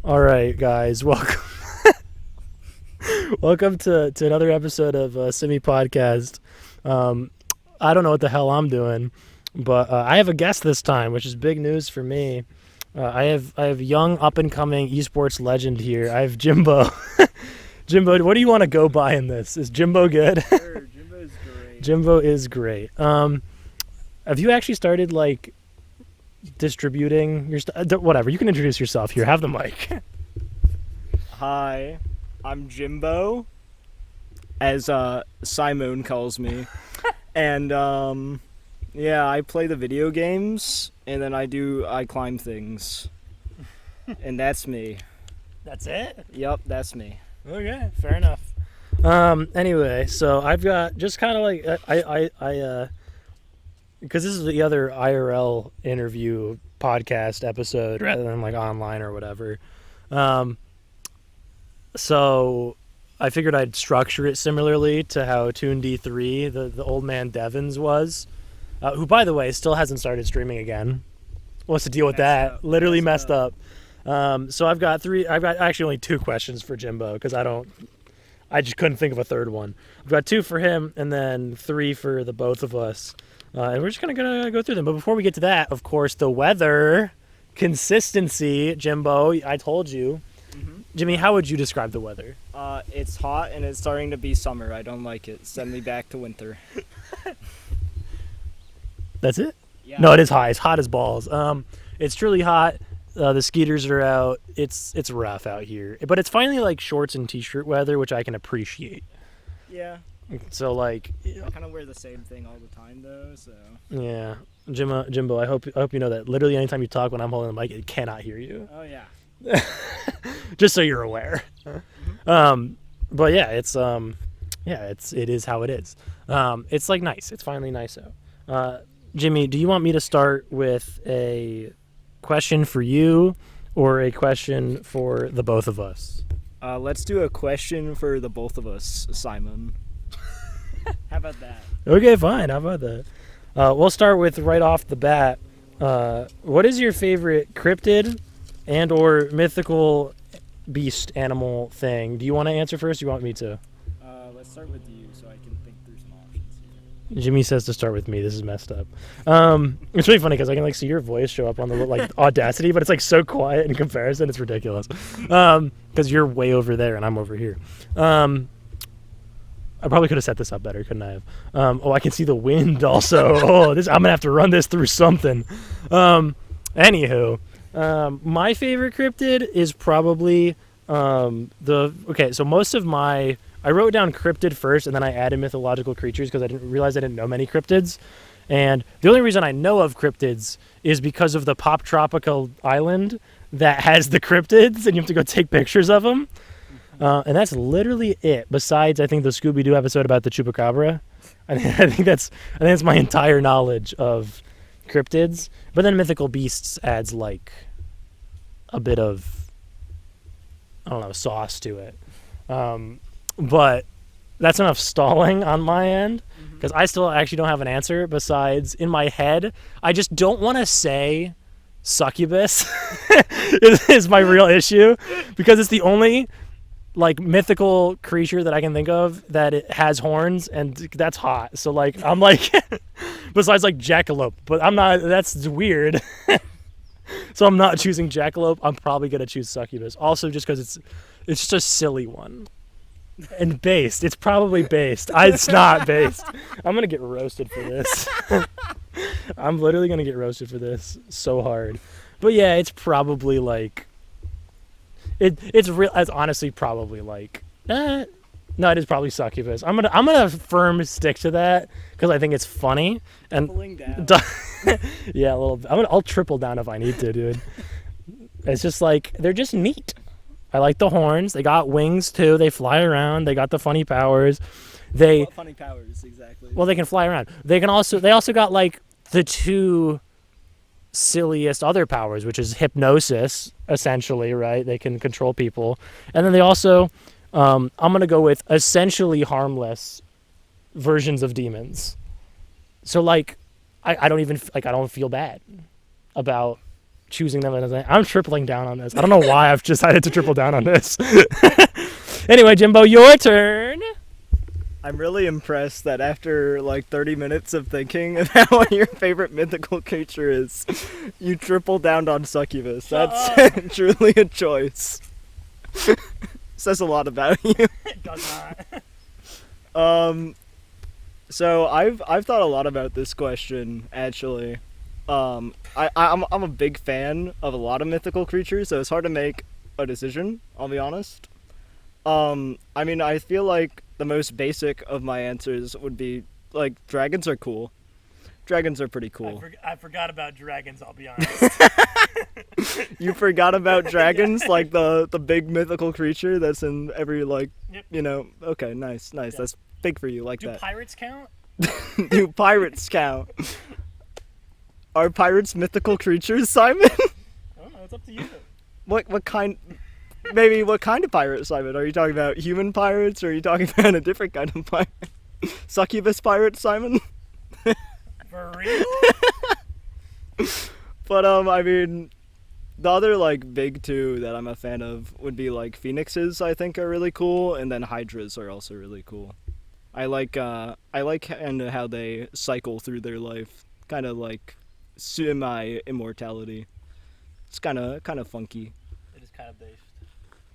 All right, guys, welcome. Welcome to another episode of Simi Podcast. I don't know what the hell I'm doing, but I have a guest this time, which is big news for me. I have young up and coming esports legend here. I have Jimbo. Jimbo, what do you want to go by in this? Is Jimbo good? Sure, Jimbo's great. Jimbo is great. Have you actually started distributing your stuff? Whatever. You can introduce yourself here. Have the mic. Hi, I'm Jimbo, as Simon calls me. And yeah, I play the video games, and then I climb things. And that's me. That's it? Yep, that's me. Okay, fair enough. Anyway, so I've got just kind of I because this is the other IRL interview podcast episode rather than online or whatever. So I figured I'd structure it similarly to how Toon D3, the old man Devins was, who, by the way, still hasn't started streaming again. What's the deal with that? Literally messed up. So I've got actually only two questions for Jimbo because I just couldn't think of a third one. I've got two for him and then three for the both of us. And we're just gonna go through them. But before we get to that, of course, the weather, consistency, Jimbo, I told you. Mm-hmm. Jimmy, how would you describe the weather? It's hot and it's starting to be summer. I don't like it. Send me back to winter. That's it? Yeah. No, it is hot. It's hot as balls. It's truly hot. The skeeters are out. It's rough out here. But it's finally shorts and t-shirt weather, which I can appreciate. Yeah. So I kind of wear the same thing all the time though, so. yeah. Jimbo, I hope you know that literally anytime you talk when I'm holding the mic, it cannot hear you. Oh yeah. Just so you're aware. Mm-hmm. But yeah, it is how it is. It's nice. It's finally nice out. Jimmy, do you want me to start with a question for you or a question for the both of us? Let's do a question for the both of us, Simon. How about that? Okay, fine. How about that? We'll start with right off the bat. What is your favorite cryptid and or mythical beast animal thing? Do you want to answer first or do you want me to? Let's start with you so I can think through some options here. Jimmy says to start with me. This is messed up. It's really funny because I can see your voice show up on the Audacity, but it's so quiet in comparison. It's ridiculous. Because you're way over there and I'm over here. I probably could have set this up better, couldn't I have? I can see the wind also. I'm gonna have to run this through something. Anywho, my favorite cryptid is probably so most of I wrote down cryptid first and then I added mythological creatures because I didn't realize I didn't know many cryptids. And the only reason I know of cryptids is because of the Pop Tropical island that has the cryptids and you have to go take pictures of them. And that's literally it. Besides, I think the Scooby-Doo episode about the Chupacabra. I think that's my entire knowledge of cryptids. But then mythical beasts adds a bit of, I don't know, sauce to it. But that's enough stalling on my end because I still actually don't have an answer. Besides, in my head, I just don't want to say succubus is my real issue because it's the only mythical creature that I can think of that it has horns and that's hot. So I'm besides jackalope, but I'm not. That's weird. So I'm not choosing jackalope. I'm probably gonna choose succubus. Also, just because it's just a silly one. And based. It's probably based. It's not based. I'm gonna get roasted for this. I'm literally gonna get roasted for this so hard. But yeah, it's probably it's real. It's honestly probably no, it is probably succubus. I'm gonna firm stick to that because I think it's funny and down. Yeah, a little. I'll triple down if I need to, dude. It's just they're just neat. I like the horns. They got wings too. They fly around. They got the funny powers. What funny powers exactly? Well, they can fly around. They also got the two silliest other powers, which is hypnosis, essentially, right? They can control people. And then they also, I'm going to go with essentially harmless versions of demons. So I don't even, I don't feel bad about choosing them. I'm tripling down on this. I don't know why I've decided to triple down on this. Anyway, Jimbo, your turn. I'm really impressed that after like 30 minutes of thinking about what your favorite mythical creature is, you triple down on succubus. That's truly a choice. Says a lot about you. It does not. So I've thought a lot about this question actually. I'm a big fan of a lot of mythical creatures, so it's hard to make a decision. I'll be honest. I mean, I feel like the most basic of my answers would be like dragons are cool. Dragons are pretty cool. I forgot about dragons. I'll be honest. You forgot about dragons, yeah. Like the big mythical creature that's in every like, yep. You know. Okay, nice. Yeah. That's big for you, like Do that. Do pirates count? Do pirates count? Are pirates mythical creatures, Simon? I don't know. It's up to you. What kind? Maybe what kind of pirate, Simon? Are you talking about human pirates, or are you talking about a different kind of pirate? Succubus pirates, Simon? For real? But I mean, the other like big two that I'm a fan of would be like phoenixes. I think are really cool, and then hydras are also really cool. I like kind of how they cycle through their life, kind of like semi-immortality. It's kind of funky. It is kind of based.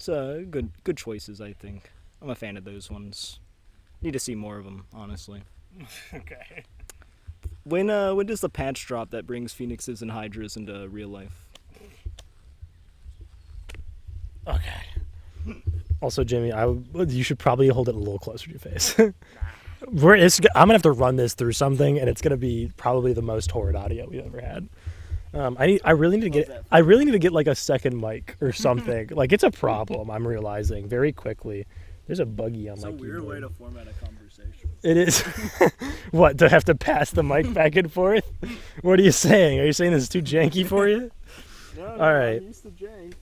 It's good choices, I think. I'm a fan of those ones. Need to see more of them, honestly. Okay. When does the patch drop that brings phoenixes and hydras into real life? Okay. Also, Jimmy, you should probably hold it a little closer to your face. I'm gonna have to run this through something, and it's gonna be probably the most horrid audio we've ever had. I really need to get like a second mic or something. Like it's a problem. I'm realizing very quickly. There's a buggy on my keyboard. It's a weird way to format a conversation. It is. What, to have to pass the mic back and forth? What are you saying? Are you saying this is too janky for you? No, all right. I'm used to jank.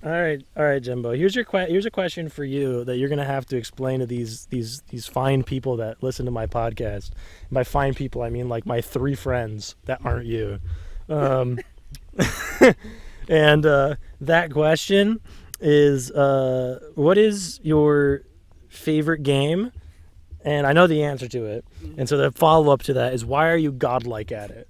All right, Jimbo. Here's a question for you that you're gonna have to explain to these fine people that listen to my podcast. And by fine people, I mean like my 3 friends that aren't you. And that question is, what is your favorite game? And I know the answer to it. And so the follow-up to that is, why are you godlike at it?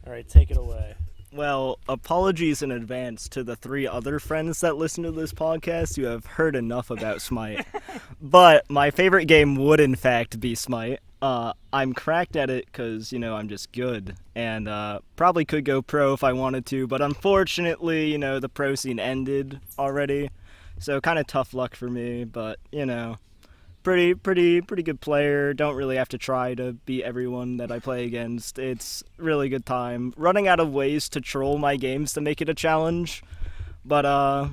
All right, take it away. Well, apologies in advance to the 3 other friends that listen to this podcast who have heard enough about Smite. But my favorite game would, in fact, be Smite. I'm cracked at it because, I'm just good. And probably could go pro if I wanted to. But unfortunately, the pro scene ended already. So kind of tough luck for me. But, pretty good player. Don't really have to try to beat everyone that I play against. It's really good time. Running out of ways to troll my games to make it a challenge. But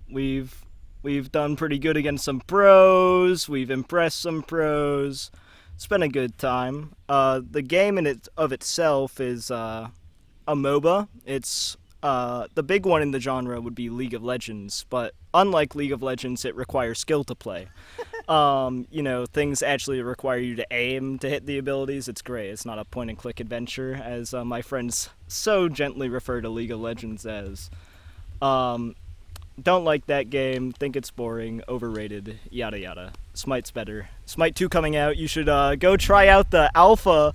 we've done pretty good against some pros. We've impressed some pros. It's been a good time. The game of itself is a MOBA. It's the big one in the genre would be League of Legends, but unlike League of Legends, it requires skill to play. Things actually require you to aim to hit the abilities. It's great. It's not a point-and-click adventure, as my friends so gently refer to League of Legends as. Don't like that game. Think it's boring, overrated, yada yada. Smite's better. Smite 2 coming out. You should go try out the alpha.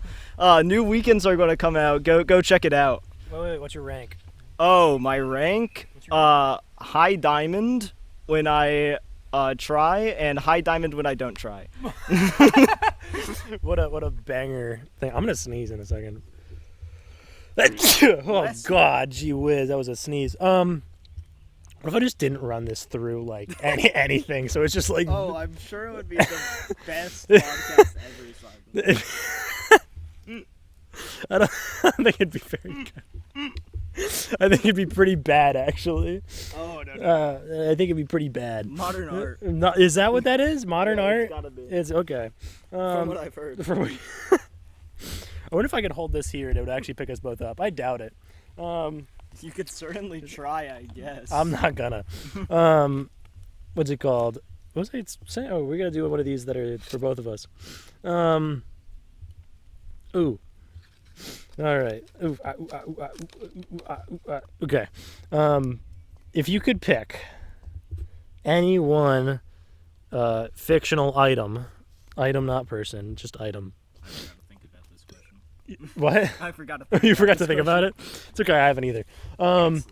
New weekends are going to come out. Go check it out. Wait, what's your rank? Oh, my rank? High diamond when I try, and high diamond when I don't try. What a banger thing. I'm gonna sneeze in a second. Oh God, gee whiz, that was a sneeze. What if I just didn't run this through like anything? So it's just like. Oh, I'm sure it would be the best podcast ever, Simon. I don't think it'd be very good. I think it'd be pretty bad, actually. Oh, no. I think it'd be pretty bad. Modern art. Is that what that is? Modern art? It's gotta be. It's okay. From what I've heard. I wonder if I could hold this here and it would actually pick us both up. I doubt it. You could certainly try, I guess. I'm not gonna. What's it called? What was I saying? Oh, we're gonna do one of these that are for both of us. Ooh. All right. Okay. If you could pick any one fictional item not person, just item. I forgot to think about this question. What? I forgot to think You about forgot this to think about it? It's okay, I haven't either. question.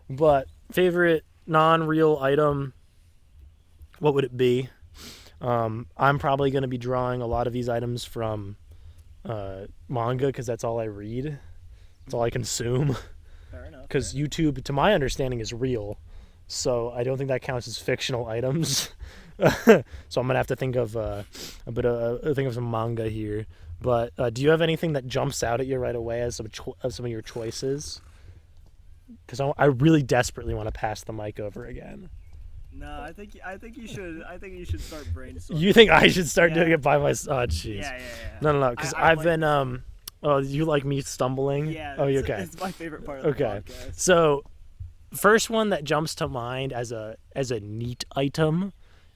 But favorite non-real item, what would it be? I'm probably going to be drawing a lot of these items from manga because that's all I read. That's all I consume. Fair enough. Because YouTube, to my understanding, is real. So I don't think that counts as fictional items. So I'm gonna have to think of some manga here. But do you have anything that jumps out at you right away as some of your choices? Because I really desperately want to pass the mic over again. No, I think you should start brainstorming. You think I should start Yeah. doing it by myself? Oh, jeez. Yeah. No. Because I've been Oh, you like me stumbling? Yeah. Oh, you okay? It's my favorite part of Okay. the podcast. So, first one that jumps to mind as a neat item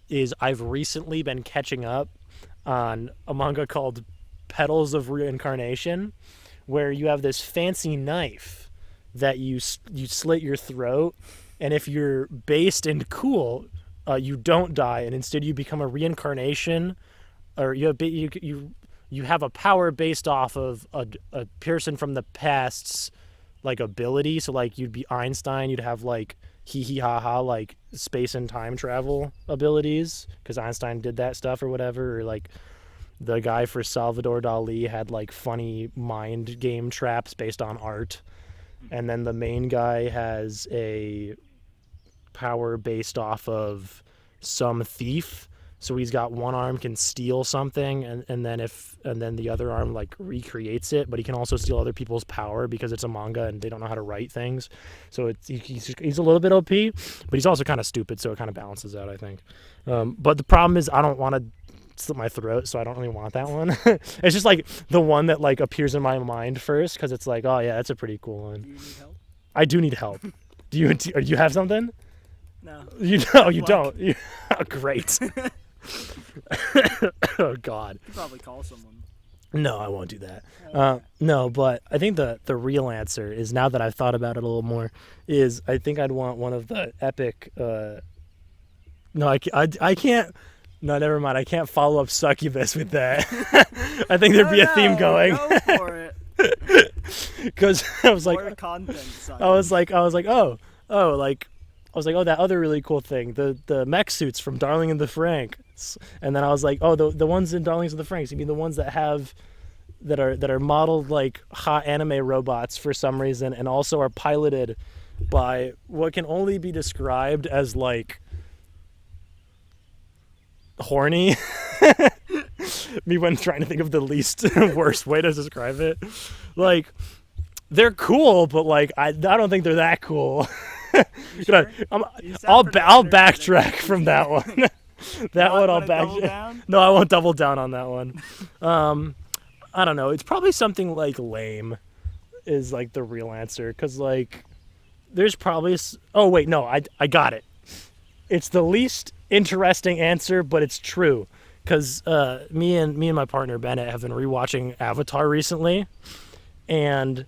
is I've recently been catching up on a manga called Petals of Reincarnation, where you have this fancy knife that you slit your throat, and if you're based and cool, you don't die, and instead you become a reincarnation, or you have a power based off of a person from the past's like ability. So like you'd be Einstein, you'd have like hee hee ha ha like space and time travel abilities because Einstein did that stuff or whatever. Or like the guy for Salvador Dali had like funny mind game traps based on art. And then the main guy has a power based off of some thief. So he's got one arm can steal something, and then the other arm like recreates it. But he can also steal other people's power because it's a manga and they don't know how to write things. So he's a little bit OP, but he's also kind of stupid. So it kind of balances out, I think. But the problem is I don't want to slit my throat, so I don't really want that one. It's just like the one that like appears in my mind first because it's like, oh yeah, that's a pretty cool one. Do you need help? I do need help. Do you have something? No. You don't. Oh, great. Oh God. You could probably call someone. No, I won't do that. No, but I think the real answer is, now that I've thought about it a little more, is I think I'd want one of the epic. No, I can't. No, never mind. I can't follow up Succubus with that. I think there'd be a theme going. Go for it. Because I was like, More content. Simon. I was like, oh, that other really cool thing, the mech suits from Darling in the Franxx. And then I was like, oh, the ones in Darlings in the Franxx. You mean the ones that are modeled like hot anime robots for some reason, and also are piloted by what can only be described as like horny. Me when trying to think of the least worst way to describe it. Like, they're cool, but like I don't think they're that cool. Sure? I'll backtrack from that one. That one I'll backtrack. No, I won't double down on that one. I don't know. It's probably something like lame is like the real answer, because like there's probably oh wait, no, I got it. It's the least interesting answer, but it's true, because me and my partner Bennett have been rewatching Avatar recently, and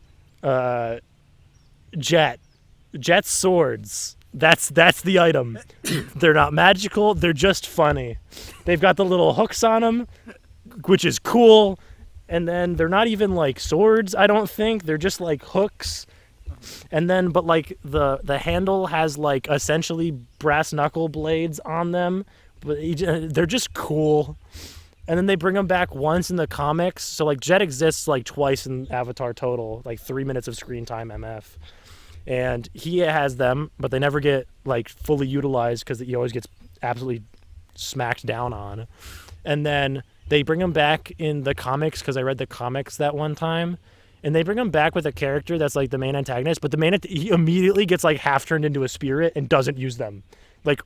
Jet's swords. That's the item. They're not magical. They're just funny. They've got the little hooks on them, which is cool. And then they're not even like swords, I don't think. They're just like hooks. And then, but like the handle has like essentially brass knuckle blades on them. But they're just cool. And then they bring them back once in the comics. So like Jet exists like twice in Avatar total, like 3 minutes of screen time MF. And he has them, but they never get like fully utilized because he always gets absolutely smacked down on. And then they bring him back in the comics, because I read the comics that one time, and they bring him back with a character that's like the main antagonist, but he immediately gets like half turned into a spirit and doesn't use them, like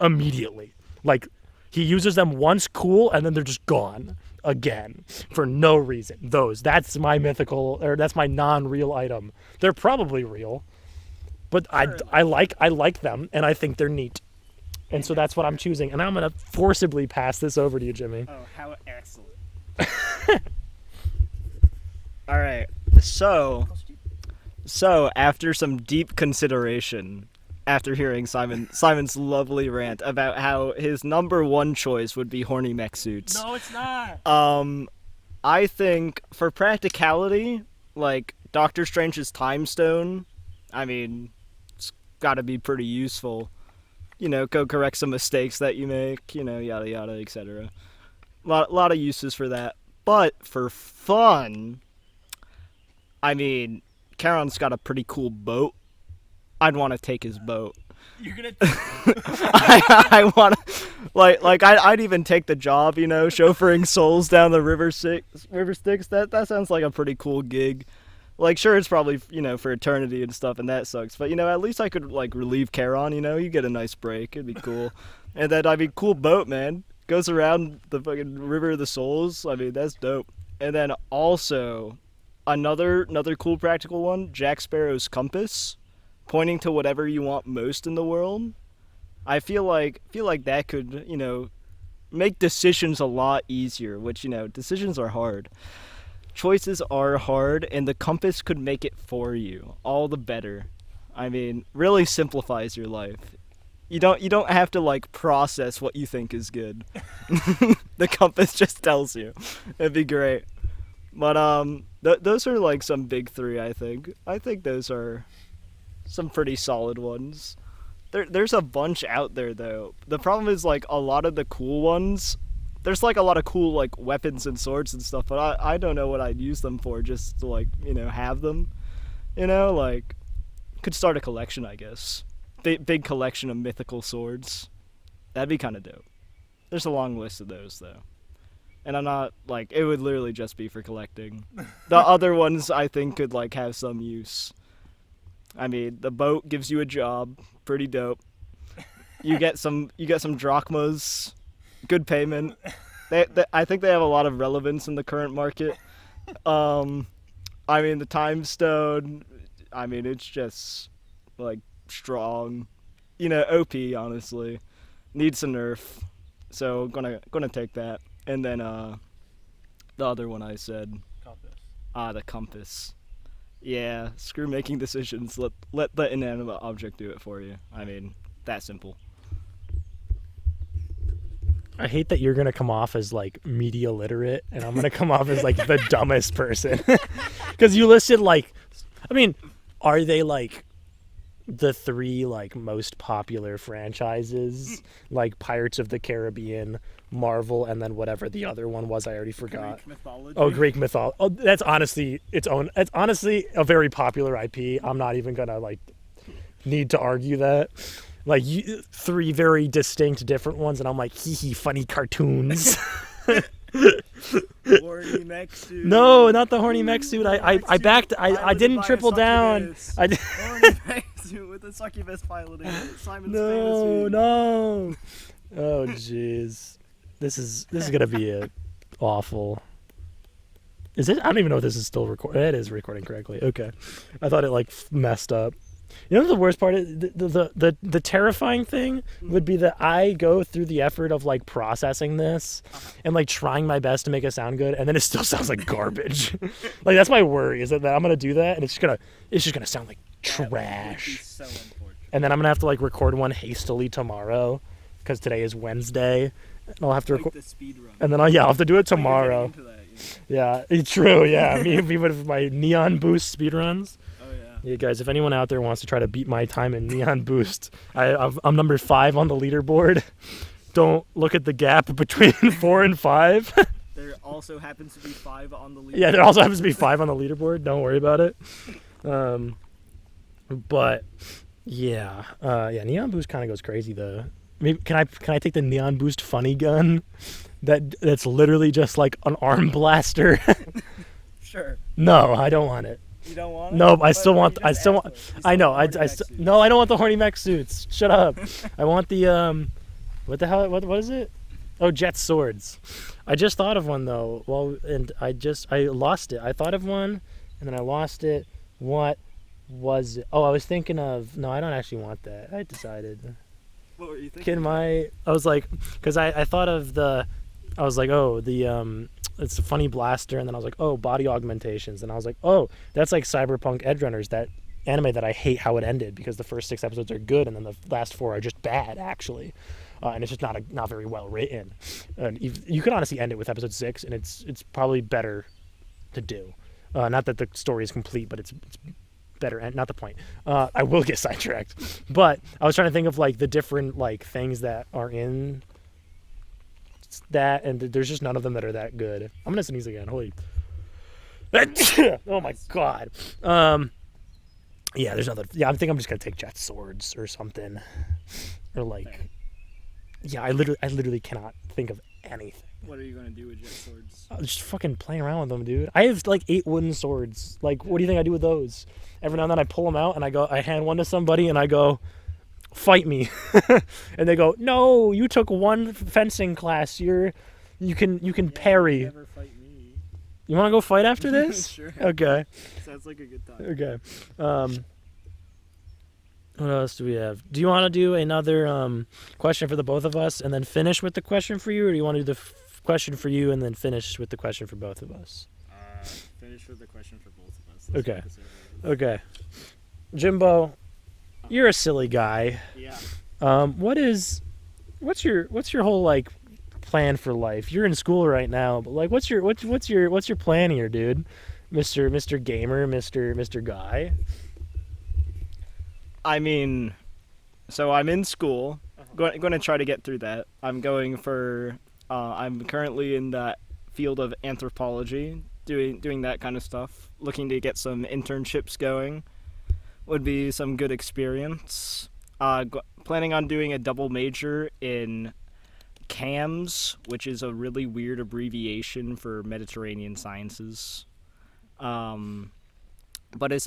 immediately. Like he uses them once, cool, and then they're just gone again for no reason. That's my mythical, or that's my non-real item. They're probably real, but sure. I like them, and I think they're neat. And so that's what I'm choosing. And I'm going to forcibly pass this over to you, Jimmy. Oh, how excellent. All right. So after some deep consideration, after hearing Simon's lovely rant about how his number one choice would be horny mech suits. No, it's not. I think for practicality, like Doctor Strange's time stone, I mean, it's got to be pretty useful. You know, go correct some mistakes that you make, you know, yada yada, etc. Lot of uses for that. But for fun, I mean, Charon's got a pretty cool boat. I'd want to take his boat. You're gonna. I want to, I'd even take the job, you know, chauffeuring souls down the river Styx. That sounds like a pretty cool gig. Like, sure, it's probably, you know, for eternity and stuff, and that sucks. But, you know, at least I could, like, relieve Charon, you know? You get a nice break. It'd be cool. And then, I mean, cool boat, man. Goes around the fucking River of the Souls. I mean, that's dope. And then also, another cool practical one, Jack Sparrow's compass, pointing to whatever you want most in the world. I feel like that could, you know, make decisions a lot easier, which, you know, decisions are hard. Choices are hard, and the compass could make it for you. All the better. I mean, really simplifies your life. You don't have to like process what you think is good. The compass just tells you. It'd be great. But those are like some big three. I think those are some pretty solid ones. There's a bunch out there though. The problem is like a lot of the cool ones. There's like a lot of cool like weapons and swords and stuff, but I don't know what I'd use them for, just to like, you know, have them. You know, like, could start a collection, I guess. Big collection of mythical swords. That'd be kind of dope. There's a long list of those though. And I'm not like, it would literally just be for collecting. The other ones I think could like have some use. I mean, the boat gives you a job, pretty dope. You get some drachmas. Good payment. I think they have a lot of relevance in the current market. I mean, the time stone, I mean, it's just like strong, you know, OP, honestly. Needs a nerf, so gonna take that. And then the other one I said, Compass. The compass. Yeah, screw making decisions. Let the inanimate object do it for you. I mean, that simple. I hate that you're gonna come off as like media literate, and I'm gonna come off as like the dumbest person, because you listed like, I mean, are they like the three like most popular franchises, like Pirates of the Caribbean, Marvel, and then whatever the other one was, I already forgot. Greek mythology. Oh, Greek mythology. Oh, that's honestly its own. It's honestly a very popular IP. I'm not even gonna like need to argue that. Like three very distinct different ones, and I'm like, hee funny cartoons. Horny mech suit. No, not the horny mech suit. I backed. I didn't triple down. Horny mech suit with a succubus piloting it. Simon's famous meme. No. Oh jeez, this is gonna be awful. Is it? I don't even know if this is still recording. It is recording correctly. Okay, I thought it like messed up. You know the worst part is the terrifying thing would be that I go through the effort of like processing this and like trying my best to make it sound good, and then it still sounds like garbage. Like that's my worry, is that I'm gonna do that and it's just gonna sound like trash. So unfortunate. And then I'm gonna have to like record one hastily tomorrow because today is Wednesday, and I'll have to record. The speed run. And then I'll have to do it tomorrow. That, yeah, it's true. Yeah, me with my Neon Boost speedruns. Yeah, guys, if anyone out there wants to try to beat my time in Neon Boost, I'm number 5 on the leaderboard. Don't look at the gap between 4 and 5. There also happens to be 5 on the leaderboard. Yeah, there also happens to be 5 on the leaderboard. Don't worry about it. But yeah, Neon Boost kind of goes crazy though. Maybe can I take the Neon Boost funny gun? That's literally just like an arm blaster. Sure. No, I don't want it. You don't want it? No, I still want. I know. No, I don't want the horny mech suits. Shut up. I want the What the hell? What is it? Oh, jet swords. I just thought of one though. Well, and I lost it. I thought of one, and then I lost it. What was it? Oh, I was thinking of. No, I don't actually want that. I decided. What were you thinking? I was like, because I thought of the. I was like, oh, the it's a funny blaster, and then I was like, oh, body augmentations, and I was like, oh, that's like Cyberpunk Edge Runners, that anime that I hate how it ended, because the first 6 episodes are good and then the last 4 are just bad actually, and it's just not very well written. And you could honestly end it with episode 6, and it's probably better to do. Not that the story is complete, but it's better, and not the point. I will get sidetracked, but I was trying to think of like the different like things that are in that, and there's just none of them that are that good. I'm gonna sneeze again. Holy. Oh my god. Yeah, there's other. Yeah, I think I'm just gonna take jet swords or something, or like. Yeah, I literally cannot think of anything. What are you gonna do with jet swords? Just fucking playing around with them, dude. I have like 8 wooden swords. Like, what do you think I do with those? Every now and then I pull them out and I hand one to somebody and I go, fight me. And they go, no, you took 1 fencing class. You can parry. Never fight me. You want to go fight after this? Sure. Okay. Sounds like a good time. Okay. What else do we have? Do you want to do another question for the both of us and then finish with the question for you, or do you want to do the question for you and then finish with the question for both of us? Finish with the question for both of us. Okay. Okay. Jimbo, you're a silly guy. Yeah. What's your whole like plan for life? You're in school right now, but like what's your plan here, dude? Mr. Gamer, Mr. Guy. I mean, so I'm in school. Going to try to get through that. I'm going for. I'm currently in the field of anthropology, doing that kind of stuff. Looking to get some internships going. Would be some good experience. Planning on doing a double major in CAMS, which is a really weird abbreviation for Mediterranean Sciences. But it's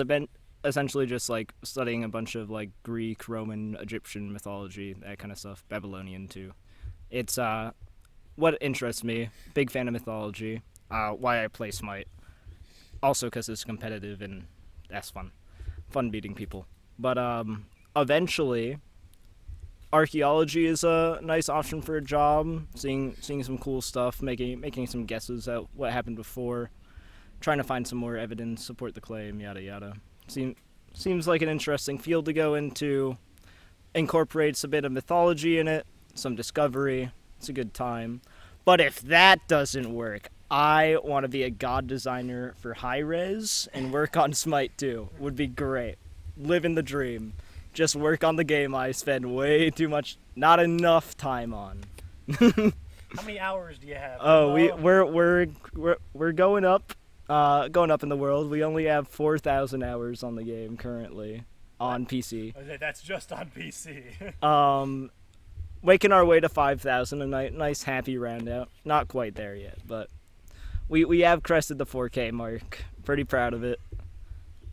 essentially just like studying a bunch of like Greek, Roman, Egyptian mythology, that kind of stuff, Babylonian too. It's what interests me. Big fan of mythology. Why I play Smite. Also because it's competitive and that's fun. Fun beating people. But eventually, archaeology is a nice option for a job. Seeing some cool stuff, making some guesses at what happened before, trying to find some more evidence, support the claim, yada yada. Seems like an interesting field to go into. Incorporates a bit of mythology in it, some discovery. It's a good time. But if that doesn't work, I want to be a god designer for high-res and work on Smite too. Would be great. Living the dream. Just work on the game I spend way too much, not enough time on. How many hours do you have? Oh, we're going up. Going up in the world. We only have 4,000 hours on the game currently on PC. Okay, that's just on PC. Making our way to 5,000, a nice happy round out. Not quite there yet, but we have crested the 4K mark. Pretty proud of it.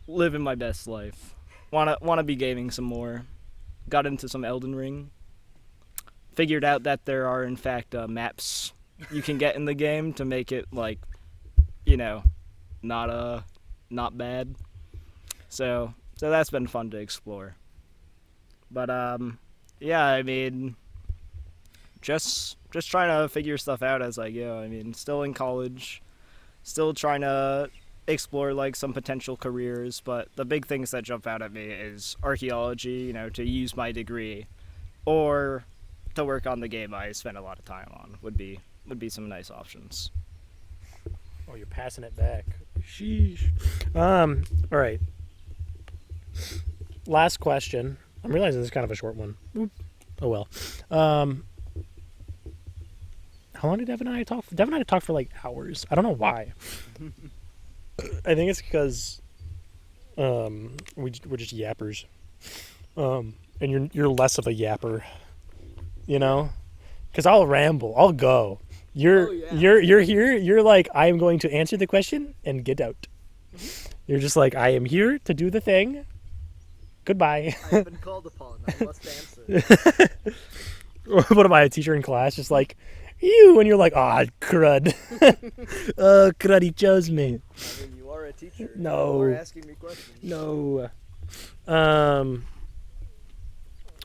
Living my best life. Wanna be gaming some more. Got into some Elden Ring. Figured out that there are in fact maps you can get in the game to make it like, not bad. So that's been fun to explore. But yeah, I mean, just trying to figure stuff out as I go. I mean, still in college, still trying to explore like some potential careers, but the big things that jump out at me is archaeology, to use my degree, or to work on the game I spent a lot of time on would be some nice options. Oh, you're passing it back. Sheesh. All right. Last question. I'm realizing this is kind of a short one. Oop. Oh well. How long did Devin and I talk? Devin and I talked for like hours. I don't know why. I think it's because we're just yappers. And you're less of a yapper, because I'll ramble. I'll go. You're here. You're like, I am going to answer the question and get out. You're just like, I am here to do the thing. Goodbye. I've been called upon. I must answer. What am I, a teacher in class? Just like, you, and you're like, crud. Oh, crud, he chose me. I mean, you are a teacher. No. You are asking me questions. No. All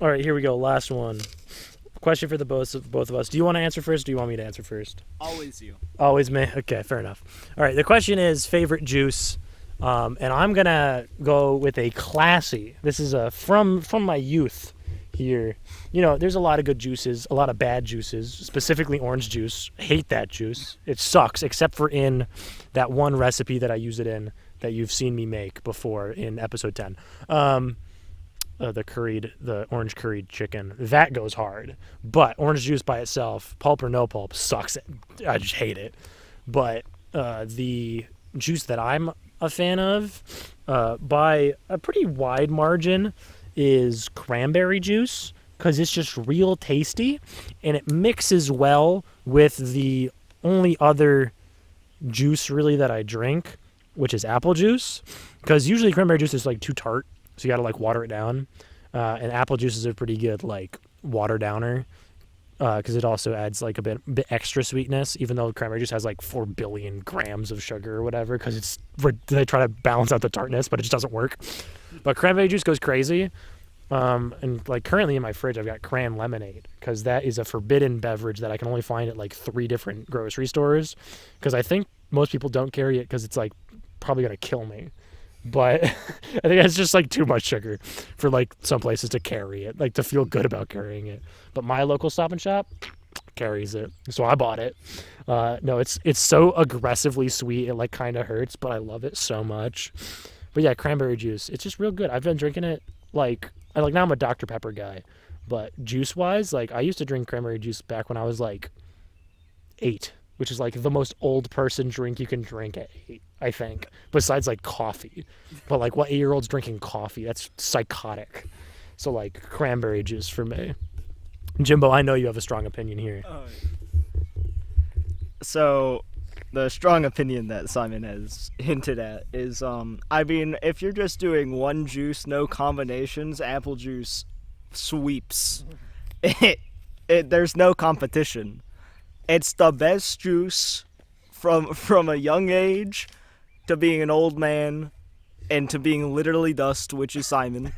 right, here we go. Last one. question for the both of us. Do you want to answer first? Or do you want me to answer first? Always you. Always me. Okay, fair enough. All right. The question is favorite juice, and I'm gonna go with a classy. This is from my youth. Here, there's a lot of good juices, a lot of bad juices, specifically orange juice. Hate that juice. It sucks, except for in that one recipe that I use it in that you've seen me make before in episode 10. The orange curried chicken. That goes hard. But orange juice by itself, pulp or no pulp, sucks. I just hate it. But the juice that I'm a fan of, by a pretty wide margin, is cranberry juice, because it's just real tasty and it mixes well with the only other juice really that I drink, which is apple juice, because usually cranberry juice is like too tart, so you gotta like water it down, and apple juice is a pretty good like water downer, because it also adds like a bit extra sweetness, even though cranberry juice has like 4 billion grams of sugar or whatever, because they try to balance out the tartness, but it just doesn't work. But cranberry juice goes crazy. And like currently in my fridge, I've got cran lemonade, because that is a forbidden beverage that I can only find at like 3 different grocery stores, because I think most people don't carry it because it's like probably going to kill me. But I think it's just like too much sugar for like some places to carry it, like to feel good about carrying it. But my local Stop and Shop carries it, so I bought it. No, it's so aggressively sweet, it like kind of hurts, but I love it so much. But yeah, cranberry juice, it's just real good. I've been drinking it now I'm a Dr. Pepper guy, but juice wise, like I used to drink cranberry juice back when I was like 8, which is like the most old person drink you can drink at 8, I think, besides like coffee. But like what 8-year-old's drinking coffee? That's psychotic. So like cranberry juice for me. Jimbo, I know you have a strong opinion here. So the strong opinion that Simon has hinted at is, if you're just doing one juice, no combinations, apple juice sweeps. There's no competition. It's the best juice from a young age to being an old man and to being literally dust, which is Simon.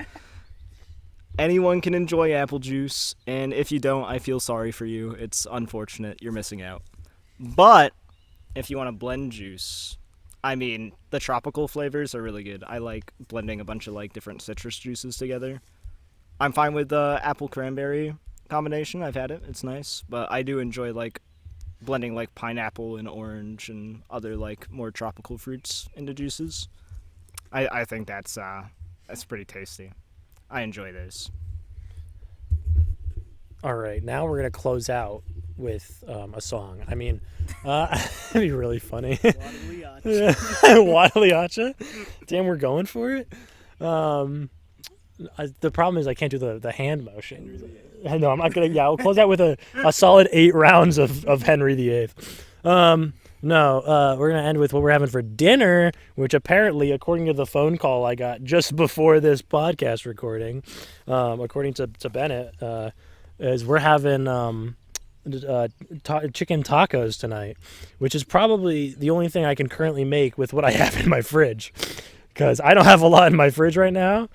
Anyone can enjoy apple juice, and if you don't, I feel sorry for you. It's unfortunate. You're missing out. But if you want to blend juice, the tropical flavors are really good. I like blending a bunch of like different citrus juices together. I'm fine with the apple cranberry combination. I've had it. It's nice. But I do enjoy like blending like pineapple and orange and other like more tropical fruits into juices. I think that's pretty tasty. I enjoy those. All right, now we're gonna close out with a song. It'd be really funny. Wadaliacha. Damn, we're going for it. The problem is I can't do the hand motion. No, I'm not gonna. Yeah, we'll close out with a solid 8 rounds of Henry VIII. We're gonna end with what we're having for dinner, which apparently, according to the phone call I got just before this podcast recording, according to Bennett, is we're having chicken tacos tonight, which is probably the only thing I can currently make with what I have in my fridge, because I don't have a lot in my fridge right now,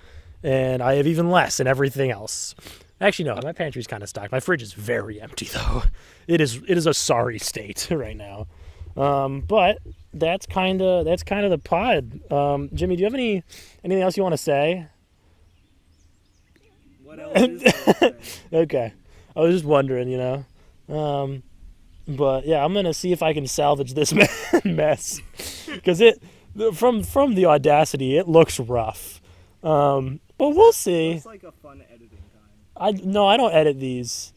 and I have even less in everything else. Actually, no, my pantry's kind of stocked. My fridge is very empty, though. It is a sorry state right now. But that's kind of the pod. Jimmy, do you have anything else you want to say? What else is there to say? Okay, I was just wondering, but yeah, I'm gonna see if I can salvage this mess, because from the Audacity, it looks rough. But we'll see. It's like a fun editing time. I don't edit these.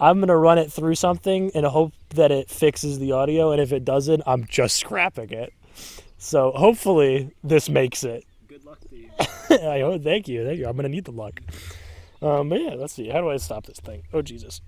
I'm going to run it through something and hope that it fixes the audio, and if it doesn't, I'm just scrapping it. So hopefully this makes it. Good luck to you. Thank you. I'm going to need the luck. But yeah, let's see. How do I stop this thing? Oh, Jesus.